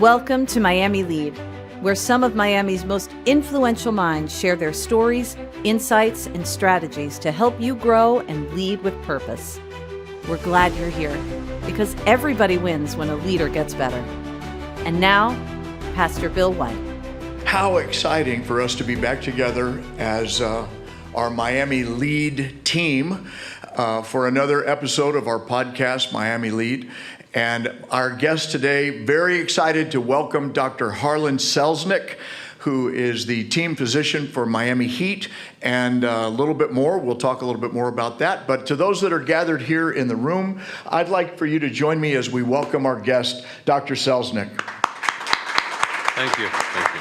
Welcome to Miami Lead, where some of Miami's most influential minds share their stories, insights, and strategies to help you grow and lead with purpose. We're glad you're here because everybody wins when a leader gets better. And now, Pastor Bill White. How exciting for us to be back together as our Miami Lead team for another episode of our podcast, Miami Lead. And our guest today, very excited to welcome Dr. Harlan Selesnick, who is the team physician for Miami Heat, and a little bit more. We'll talk a little bit more about that. But to those that are gathered here in the room, I'd like for you to join me as we welcome our guest, Dr. Selesnick. Thank you. Thank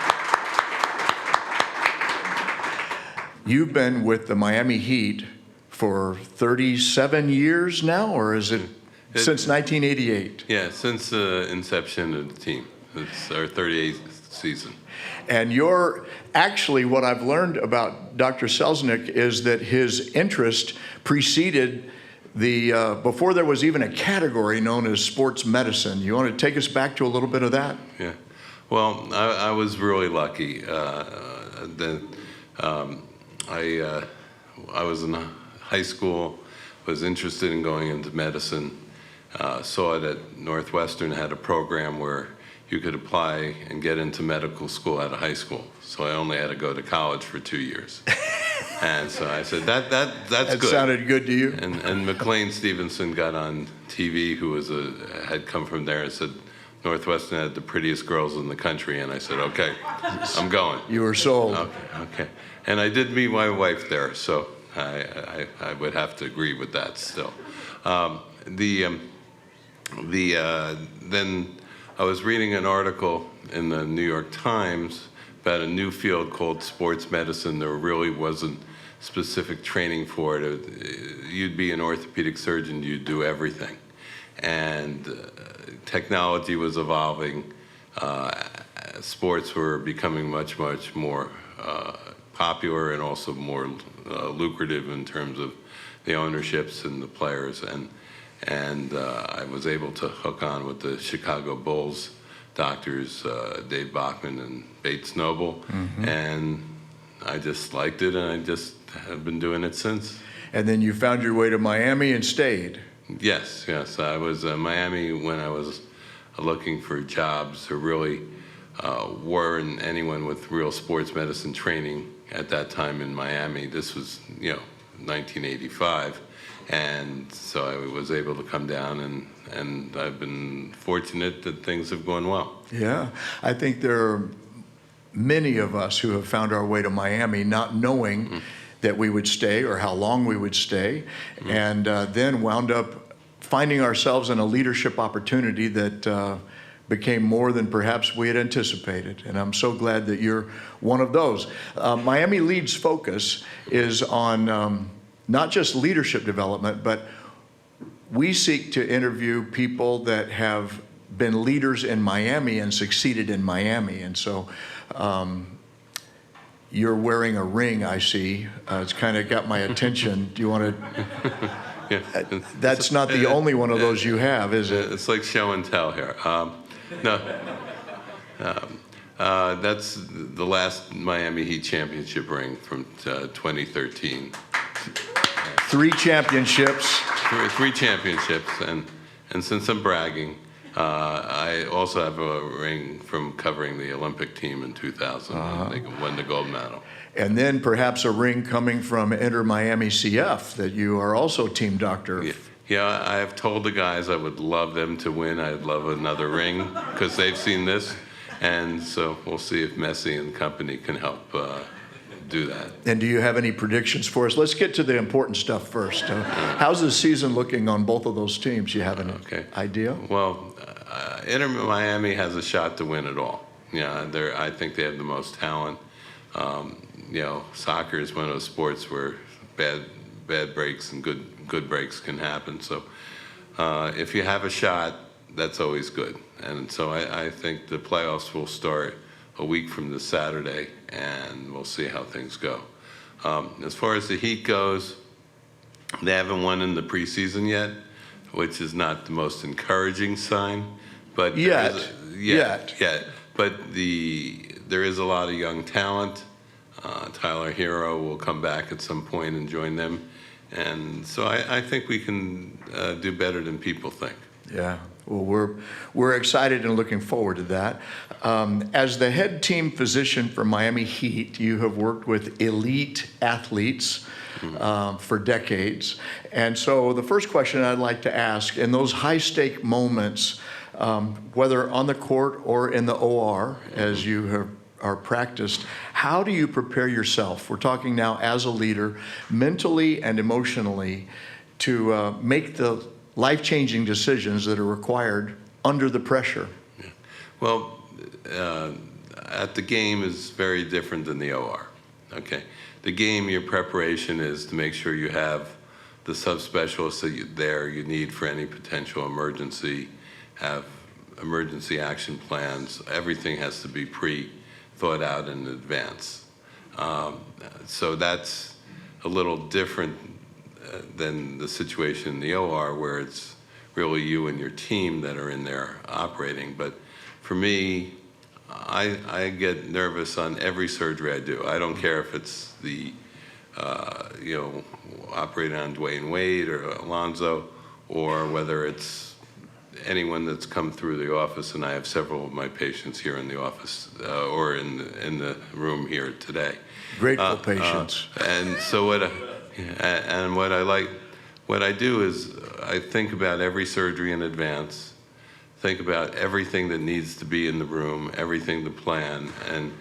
you. You've been with the Miami Heat for 37 years now, or is it since 1988? Yeah, since the inception of the team. It's our 38th season. And actually, what I've learned about Dr. Selesnick is that his interest preceded before there was even a category known as sports medicine. You want to take us back to a little bit of that? Yeah. Well, I was really lucky. I was in high school, was interested in going into medicine, saw it at Northwestern had a program where you could apply and get into medical school out of high school. So I only had to go to college for 2 years. And so I said, that's good. That sounded good to you? And McLean Stevenson got on TV, who had come from there, and said, Northwestern had the prettiest girls in the country. And I said, okay, I'm going. You were sold. Okay. And I did meet my wife there, so I would have to agree with that still. Then I was reading an article in the New York Times about a new field called sports medicine. There really wasn't specific training for it. You'd be an orthopedic surgeon, you'd do everything. And technology was evolving. Sports were becoming much, much more popular and also more lucrative in terms of the ownerships and the players. And I was able to hook on with the Chicago Bulls doctors, Dave Bachman and Bates Noble, and I just liked it, and I just have been doing it since. And then you found your way to Miami and stayed. Yes. I was in Miami when I was looking for jobs. There really weren't anyone with real sports medicine training at that time in Miami. This was, 1985. And so I was able to come down, and I've been fortunate that things have gone well. Yeah, I think there are many of us who have found our way to Miami not knowing that we would stay or how long we would stay, and then wound up finding ourselves in a leadership opportunity that became more than perhaps we had anticipated. And I'm so glad that you're one of those. Miami Lead's focus is on not just leadership development, but we seek to interview people that have been leaders in Miami and succeeded in Miami. And so you're wearing a ring, I see. It's kind of got my attention. Do you want to? Yeah. That's not the only one of those you have, is it? It's like show and tell here. No. That's the last Miami Heat championship ring from 2013. 3 championships. Three championships, and since I'm bragging, I also have a ring from covering the Olympic team in 2000. They won the gold medal. And then perhaps a ring coming from Enter Miami CF that you are also team doctor. Yeah, I have told the guys I would love them to win. I'd love another ring because they've seen this, and so we'll see if Messi and company can help do that. And do you have any predictions for us? Let's get to the important stuff first. How's the season looking on both of those teams? You have an idea? Well, Inter Miami has a shot to win it all. Yeah, I think they have the most talent. Soccer is one of those sports where bad breaks and good breaks can happen. So if you have a shot, that's always good. And so I think the playoffs will start a week from this Saturday, and we'll see how things go. As far as the Heat goes, they haven't won in the preseason yet, which is not the most encouraging sign. But yet. Yet. But there is a lot of young talent. Tyler Hero will come back at some point and join them. And so I think we can do better than people think. Yeah, well, we're excited and looking forward to that. As the head team physician for Miami Heat, you have worked with elite athletes for decades. And so the first question I'd like to ask, in those high-stake moments, whether on the court or in the OR, as you are practiced, how do you prepare yourself? We're talking now as a leader, mentally and emotionally, to make the life-changing decisions that are required under the pressure. Yeah. Well, at the game is very different than the OR. Okay, the game, your preparation is to make sure you have the subspecialists that you need for any potential emergency, have emergency action plans. Everything has to be thought out in advance. So that's a little different than the situation in the OR, where it's really you and your team that are in there operating. But for me, I get nervous on every surgery I do. I don't care if it's the operating on Dwayne Wade or Alonzo, or whether it's anyone that's come through the office, and I have several of my patients here in the office or in the room here today. Grateful patients. And so what I do is I think about every surgery in advance, think about everything that needs to be in the room, everything to plan, and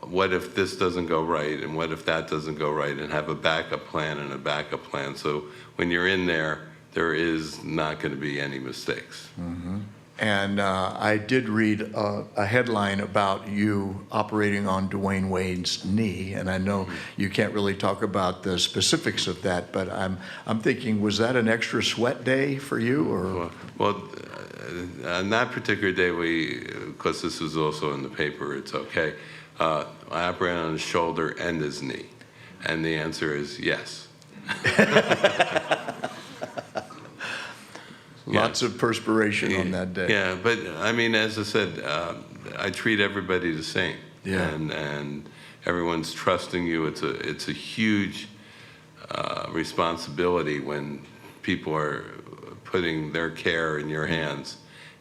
what if this doesn't go right, and what if that doesn't go right, and have a backup plan and a backup plan. So when you're in there is not going to be any mistakes. Mm-hmm. And I did read a headline about you operating on Dwayne Wade's knee, and I know you can't really talk about the specifics of that, but I'm thinking, was that an extra sweat day for you, or? Well, on that particular day, because this was also in the paper, it's okay. I operated on his shoulder and his knee, and the answer is yes. Lots of perspiration on that day. Yeah, but I mean, as I said, I treat everybody the same. Yeah. And everyone's trusting you. It's a huge responsibility when people are putting their care in your hands.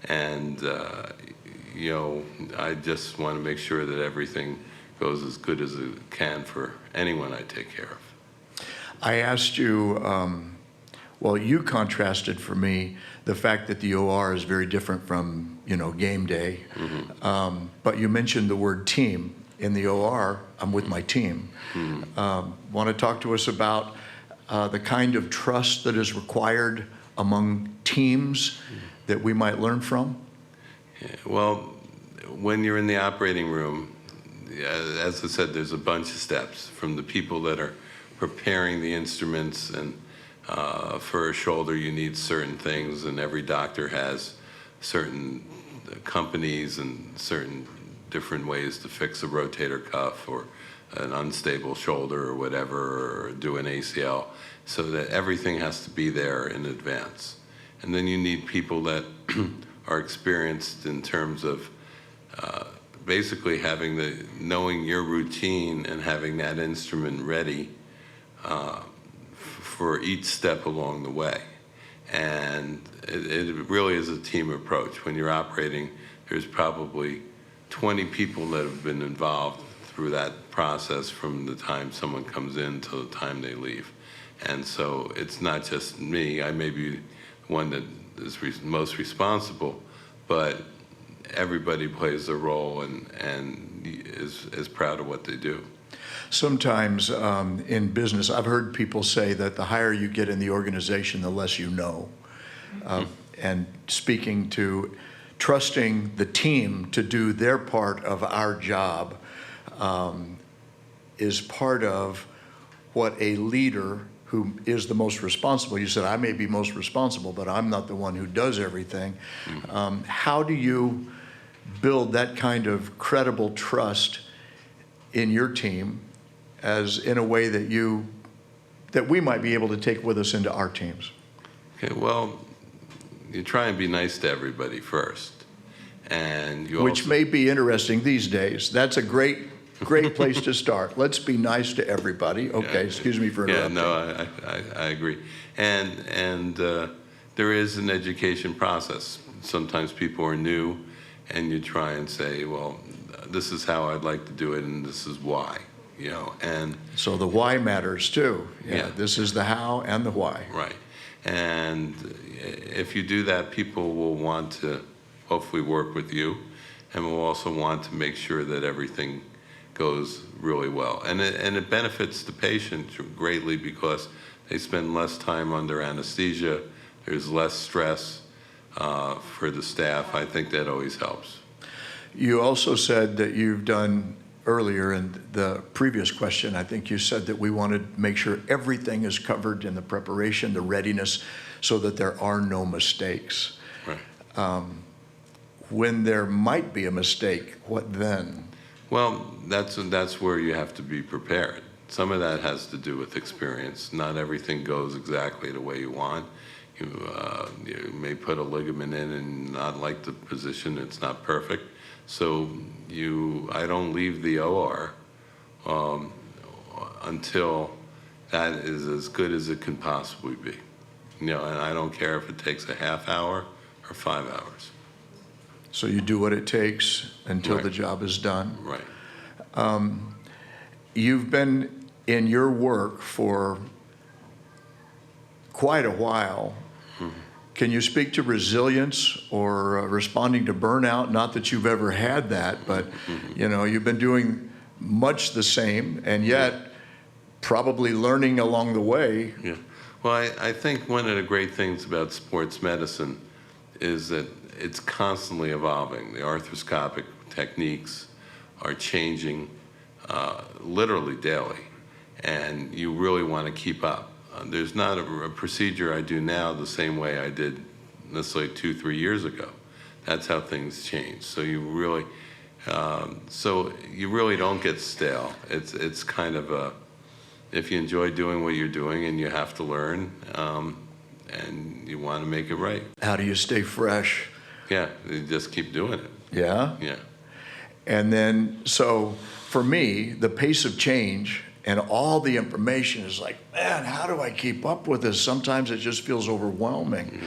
And I just want to make sure that everything goes as good as it can for anyone I take care of. I asked you, you contrasted for me the fact that the OR is very different from, game day. Mm-hmm. But you mentioned the word team. In the OR, I'm with my team. Mm-hmm. Want to talk to us about the kind of trust that is required among teams that we might learn from? Yeah, well, when you're in the operating room, as I said, there's a bunch of steps from the people that are preparing the instruments, and for a shoulder you need certain things, and every doctor has certain companies and certain different ways to fix a rotator cuff or an unstable shoulder or whatever, or do an ACL, so that everything has to be there in advance. And then you need people that are experienced in terms of basically knowing your routine and having that instrument ready for each step along the way. And it really is a team approach. When you're operating, there's probably 20 people that have been involved through that process from the time someone comes in till the time they leave. And so it's not just me. I may be one that is most responsible, but everybody plays a role and is proud of what they do. Sometimes in business, I've heard people say that the higher you get in the organization, the less you know. And speaking to trusting the team to do their part of our job is part of what a leader who is the most responsible, you said, I may be most responsible, but I'm not the one who does everything. How do you build that kind of credible trust in your team as in a way that we might be able to take with us into our teams? Okay, well, you try and be nice to everybody first. And you Which also, may be interesting these days. That's a great place to start. Let's be nice to everybody. Okay, excuse me for yeah, interrupting. no, I agree. And there is an education process. Sometimes people are new, and you try and say, well, this is how I'd like to do it, and this is why, and So the why matters too. Yeah. This is the how and the why. right. And if you do that, people will want to hopefully work with you, and will also want to make sure that everything goes really well. And it benefits the patient greatly because they spend less time under anesthesia. There's less stress for the staff. I think that always helps. You also said that you've done earlier in the previous question, I think you said that we wanted to make sure everything is covered in the preparation, the readiness, so that there are no mistakes. Right. When there might be a mistake, what then? Well, that's where you have to be prepared. Some of that has to do with experience. Not everything goes exactly the way you want. You may put a ligament in and not like the position. It's not perfect. So I don't leave the OR until that is as good as it can possibly be. And I don't care if it takes a half hour or 5 hours. So you do what it takes until Right. the job is done. Right. You've been in your work for quite a while. Can you speak to resilience or responding to burnout? Not that you've ever had that, but you've been doing much the same, and yet probably learning along the way. Yeah. Well, I think one of the great things about sports medicine is that it's constantly evolving. The arthroscopic techniques are changing literally daily, and you really want to keep up. There's not a procedure I do now the same way I did necessarily 2-3 years ago. That's how things change. So you really don't get stale. It's kind of if you enjoy doing what you're doing and you have to learn, and you want to make it right. How do you stay fresh? Yeah, you just keep doing it. Yeah? Yeah. And then, so for me, the pace of change and all the information is like, man, how do I keep up with this? Sometimes it just feels overwhelming.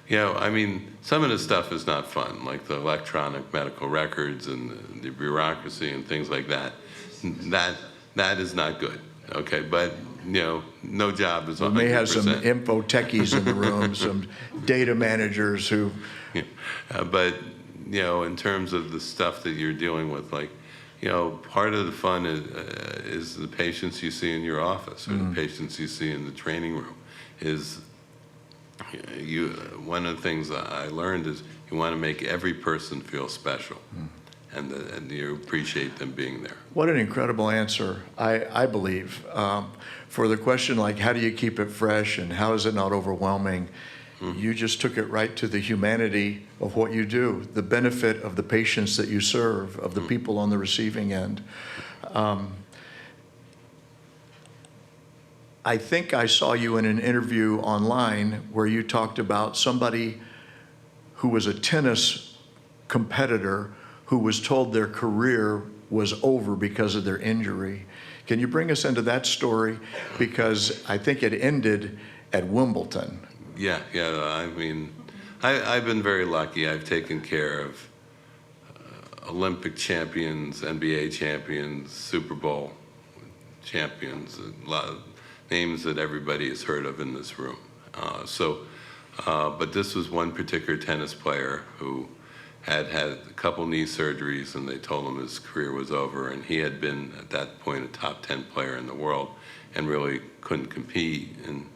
Yeah, I mean, some of the stuff is not fun, like the electronic medical records and the bureaucracy and things like that. That is not good. Okay, but no job is 100%. We may have some info techies in the room, some data managers who. Yeah. But in terms of the stuff that you're dealing with, like, part of the fun is the patients you see in your office or the patients you see in the training room. One of the things I learned is you want to make every person feel special, and you appreciate them being there. What an incredible answer, I believe. For the question like, how do you keep it fresh and how is it not overwhelming? You just took it right to the humanity of what you do, the benefit of the patients that you serve, of the people on the receiving end. I think I saw you in an interview online where you talked about somebody who was a tennis competitor who was told their career was over because of their injury. Can you bring us into that story? Because I think it ended at Wimbledon. Yeah. I mean, I've been very lucky. I've taken care of Olympic champions, NBA champions, Super Bowl champions, a lot of names that everybody has heard of in this room. But this was one particular tennis player who had a couple knee surgeries, and they told him his career was over, and he had been, at that point, a top 10 player in the world and really couldn't compete, and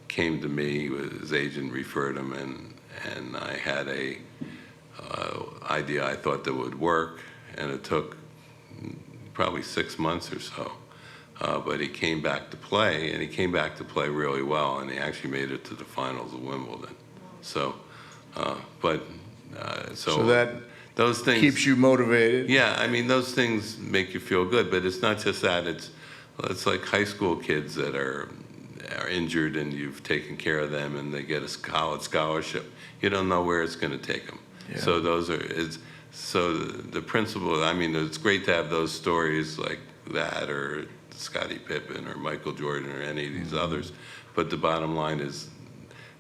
came to me, his agent referred him, and I had a idea I thought that would work, and it took probably 6 months or so. But he came back to play, and he came back to play really well, and he actually made it to the finals of Wimbledon. So that those things keeps you motivated. Yeah, I mean, those things make you feel good, but it's not just that. It's like high school kids that are injured and you've taken care of them and they get a college scholarship. You don't know where it's going to take them. Yeah. So the principle, I mean, it's great to have those stories like that, or Scottie Pippen or Michael Jordan or any of these others, but the bottom line is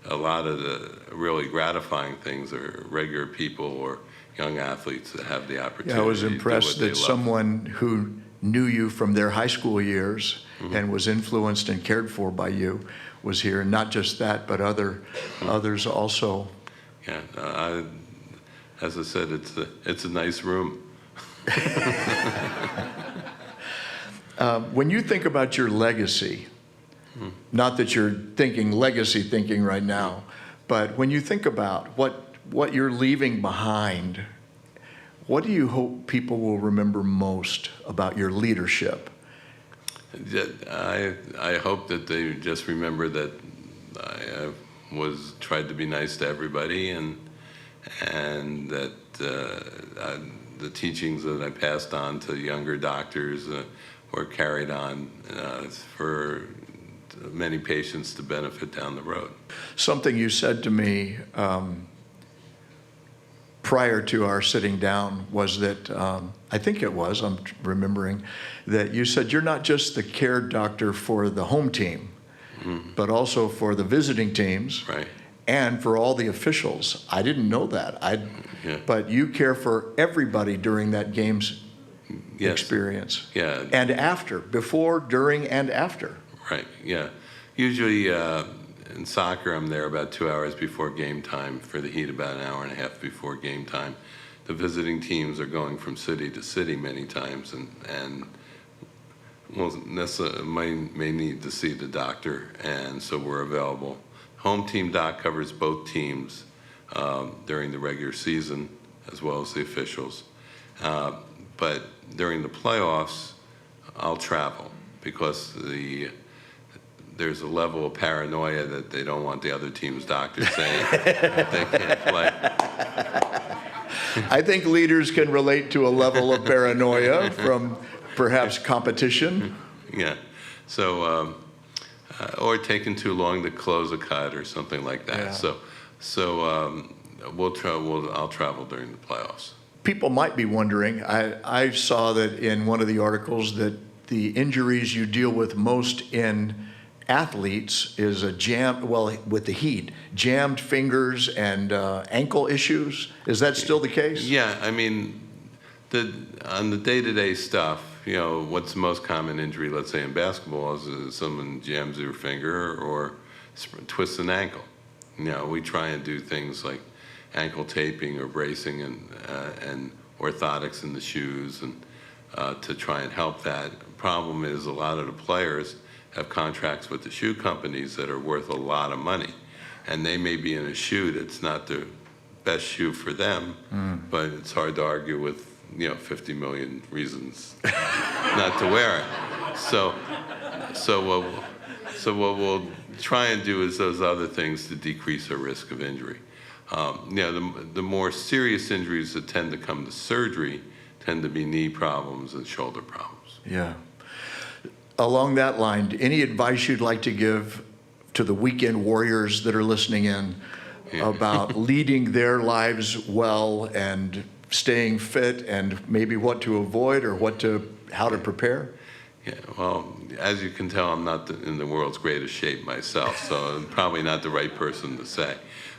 a lot of the really gratifying things are regular people or young athletes that have the opportunity. Yeah, I was to do impressed what they that love. someone who knew you from their high school years and was influenced and cared for by you was here. And not just that, but others also. Yeah, as I said, it's a nice room. When you think about your legacy, not that you're thinking legacy thinking right now, but when you think about what you're leaving behind, what do you hope people will remember most about your leadership? I hope that they just remember that I tried to be nice to everybody, and that the teachings that I passed on to younger doctors were carried on for many patients to benefit down the road. Something you said to me prior to our sitting down was that, I think it was, I'm remembering, that you said you're not just the care doctor for the home team, but also for the visiting teams. Right. And for all the officials. I didn't know that. Yeah. But you care for everybody during that game's Yes. experience. Yeah. And after, before, during, and after. Right, yeah. Usually in soccer, I'm there about 2 hours before game time. For the Heat, about an hour and a half before game time. The visiting teams are going from city to city many times, and won't necessarily may need to see the doctor, and so we're available. Home team doc covers both teams during the regular season, as well as the officials. But during the playoffs, I'll travel because there's a level of paranoia that they don't want the other team's doctor saying that they can't play. I think leaders can relate to a level of paranoia from perhaps competition. Yeah, so or taking too long to close a cut or something like that. Yeah. So I'll travel during the playoffs. People might be wondering, I saw that in one of the articles that the injuries you deal with most in athletes is with the Heat, jammed fingers and ankle issues. Is that still the case? Yeah, I mean, on the day-to-day stuff, what's the most common injury, let's say in basketball, is someone jams their finger or twists an ankle. We try and do things like ankle taping or bracing and orthotics in the shoes and to try and help that. The problem is a lot of the players have contracts with the shoe companies that are worth a lot of money, and they may be in a shoe that's not the best shoe for them, but it's hard to argue with 50 million reasons not to wear it. So what we'll try and do is those other things to decrease our risk of injury. The more serious injuries that tend to come to surgery tend to be knee problems and shoulder problems. Yeah. Along that line, any advice you'd like to give to the weekend warriors that are listening in about leading their lives well and staying fit and maybe what to avoid or how to prepare? Yeah, well, as you can tell, I'm not in the world's greatest shape myself, so I'm probably not the right person to say.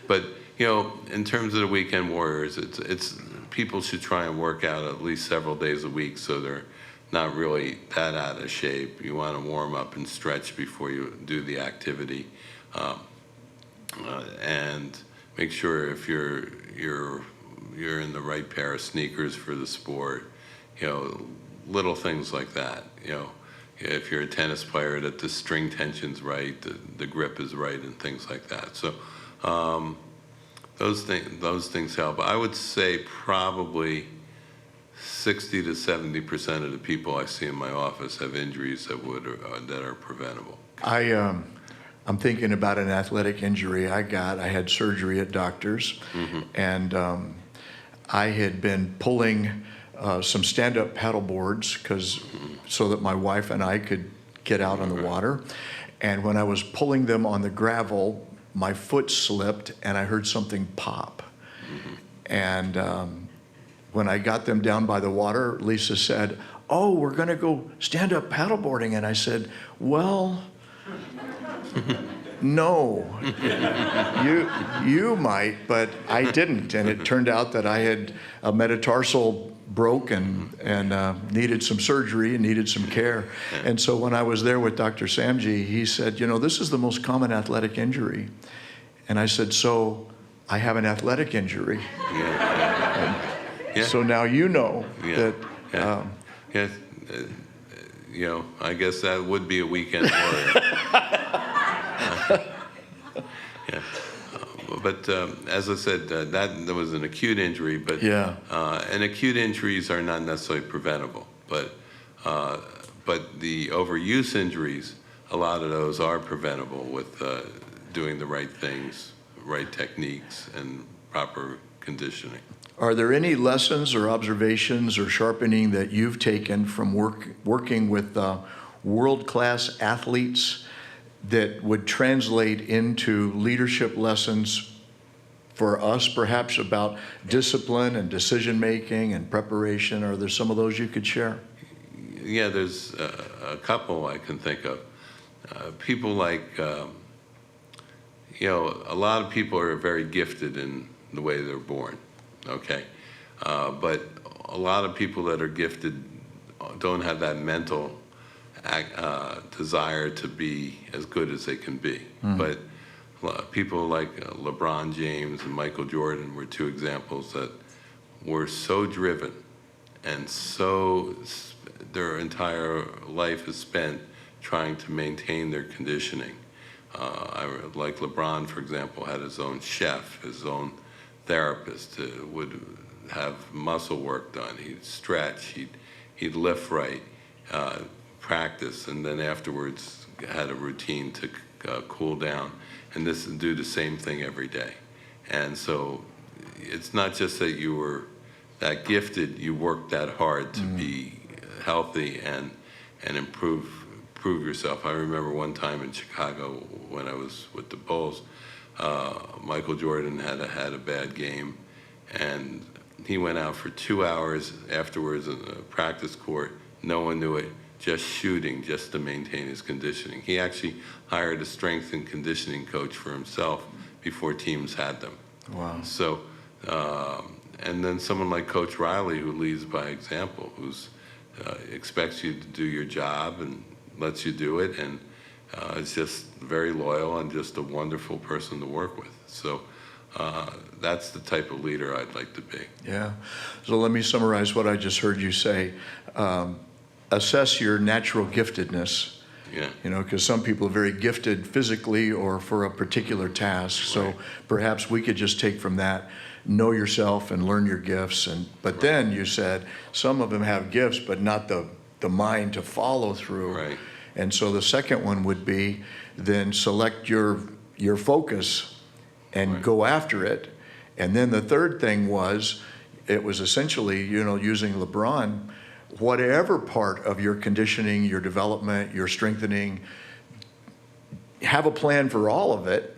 But in terms of the weekend warriors, it's people should try and work out at least several days a week so they're not really that out of shape. You want to warm up and stretch before you do the activity, and make sure if you're in the right pair of sneakers for the sport. Little things like that. If you're a tennis player, that the string tension's right, the grip is right, and things like that. So those things help. I would say probably 60 to 70% of the people I see in my office have injuries that are preventable. I'm thinking about an athletic injury I had surgery at Doctors, and I had been pulling some stand-up paddle boards so that my wife and I could get out on the water. And when I was pulling them on the gravel, my foot slipped and I heard something pop. And when I got them down by the water, Lisa said, "Oh, we're going to go stand-up paddleboarding." And I said, "Well, no, you might, but I didn't." And it turned out that I had a metatarsal broke and needed some surgery and needed some care. And so when I was there with Dr. Samji, he said, "You know, this is the most common athletic injury." And I said, "So I have an athletic injury." Yeah. So now you know that. Yeah. You know, I guess that would be a weekend warrior. Yeah. But as I said, that was an acute injury. But and acute injuries are not necessarily preventable. But the overuse injuries, a lot of those are preventable with doing the right things, right techniques, and proper conditioning. Are there any lessons or observations or sharpening that you've taken from working with world-class athletes that would translate into leadership lessons for us, perhaps about discipline and decision-making and preparation? Are there some of those you could share? Yeah, there's a couple I can think of. People like, you know, a lot of people are very gifted in the way they're born. Okay, but a lot of people that are gifted don't have that mental desire to be as good as they can be. But people like LeBron James and Michael Jordan were two examples that were so driven, and so their entire life is spent trying to maintain their conditioning. Like LeBron, for example, had his own chef, his own therapist, would have muscle work done. He'd stretch, he'd lift right, practice, and then afterwards had a routine to cool down, and do the same thing every day. And so it's not just that you were that gifted, you worked that hard to be healthy and improve yourself. I remember one time in Chicago when I was with the Bulls, Michael Jordan had a bad game, and he went out for 2 hours afterwards in the practice court. No one knew it, just shooting, just to maintain his conditioning. He actually hired a strength and conditioning coach for himself before teams had them. Wow. So, and then someone like Coach Riley, who leads by example, who's expects you to do your job and lets you do it, and is just very loyal and just a wonderful person to work with. So that's the type of leader I'd like to be. Yeah. So let me summarize what I just heard you say. Assess your natural giftedness. Yeah. You know, because some people are very gifted physically or for a particular task. So perhaps we could just take from that, know yourself and learn your gifts. But then you said some of them have gifts, but not the mind to follow through. Right. And so the second one would be then select your focus and go after it. And then the third thing was, it was essentially, you know, using LeBron, whatever part of your conditioning, your development, your strengthening, have a plan for all of it,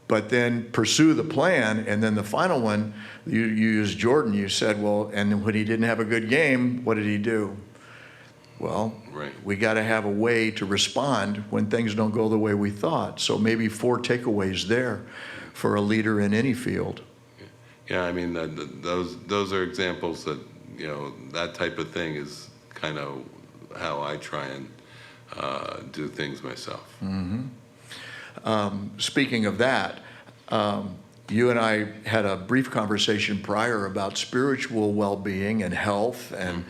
but then pursue the plan. And then the final one, you used Jordan, you said, well, and when he didn't have a good game, what did he do? Well, we got to have a way to respond when things don't go the way we thought. So maybe 4 takeaways there for a leader in any field. Yeah, I mean, those are examples that, you know, that type of thing is kind of how I try and do things myself. Speaking of that, you and I had a brief conversation prior about spiritual well-being and health and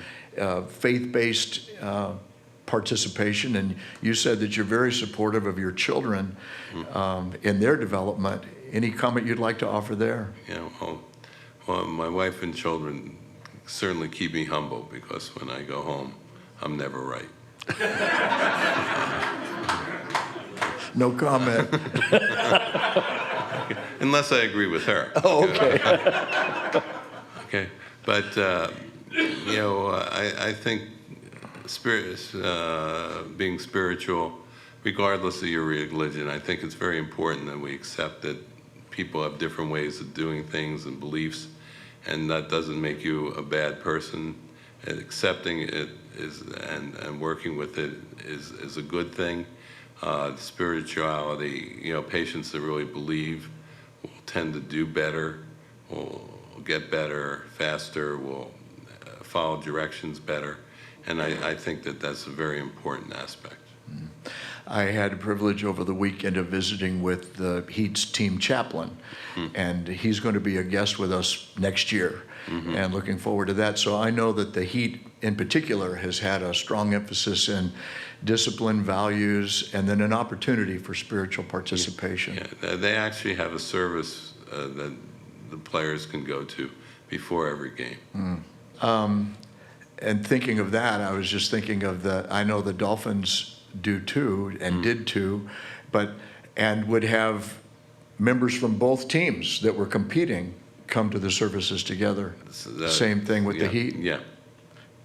faith-based participation, and you said that you're very supportive of your children in their development. Any comment you'd like to offer there? Yeah, well, my wife and children certainly keep me humble, because when I go home, I'm never right. No comment. Unless I agree with her. Oh, okay. Okay, but you know, I think being spiritual, regardless of your religion, I think it's very important that we accept that people have different ways of doing things and beliefs, and that doesn't make you a bad person. And accepting it is, and working with it is a good thing. Spirituality, patients that really believe will tend to do better, will get better faster, will follow directions better, and I think that that's a very important aspect. I had the privilege over the weekend of visiting with the Heat's team chaplain, and he's going to be a guest with us next year, and looking forward to that. So I know that the Heat in particular has had a strong emphasis in discipline, values, and then an opportunity for spiritual participation. Yeah, they actually have a service that the players can go to before every game. And thinking of that, I was just thinking of I know the Dolphins do too, and did too, and would have members from both teams that were competing come to the services together. Same thing with the Heat? Yeah.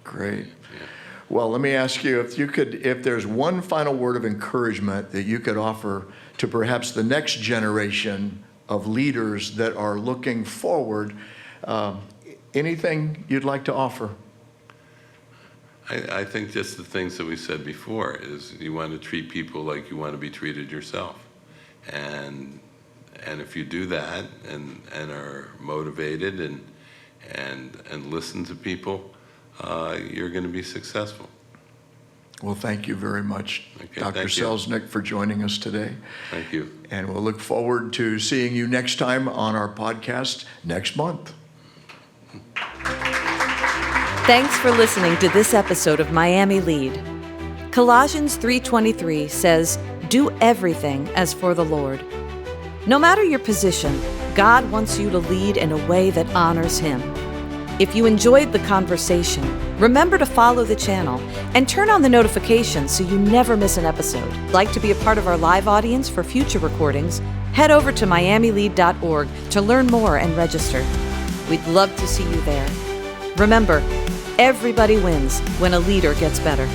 Great. Yeah. Well, let me ask you, if there's one final word of encouragement that you could offer to perhaps the next generation of leaders that are looking forward, anything you'd like to offer? I think just the things that we said before is you want to treat people like you want to be treated yourself. And if you do that and are motivated and listen to people, you're going to be successful. Well, thank you very much, Okay, Dr. thank you. Selesnick, for joining us today. Thank you. And we'll look forward to seeing you next time on our podcast next month. Thanks for listening to this episode of Miami Lead. Colossians 3:23 says, "Do everything as for the Lord." No matter your position, God wants you to lead in a way that honors Him. If you enjoyed the conversation, remember to follow the channel and turn on the notifications so you never miss an episode. Like to be a part of our live audience for future recordings? Head over to miamilead.org to learn more and register. We'd love to see you there. Remember, everybody wins when a leader gets better.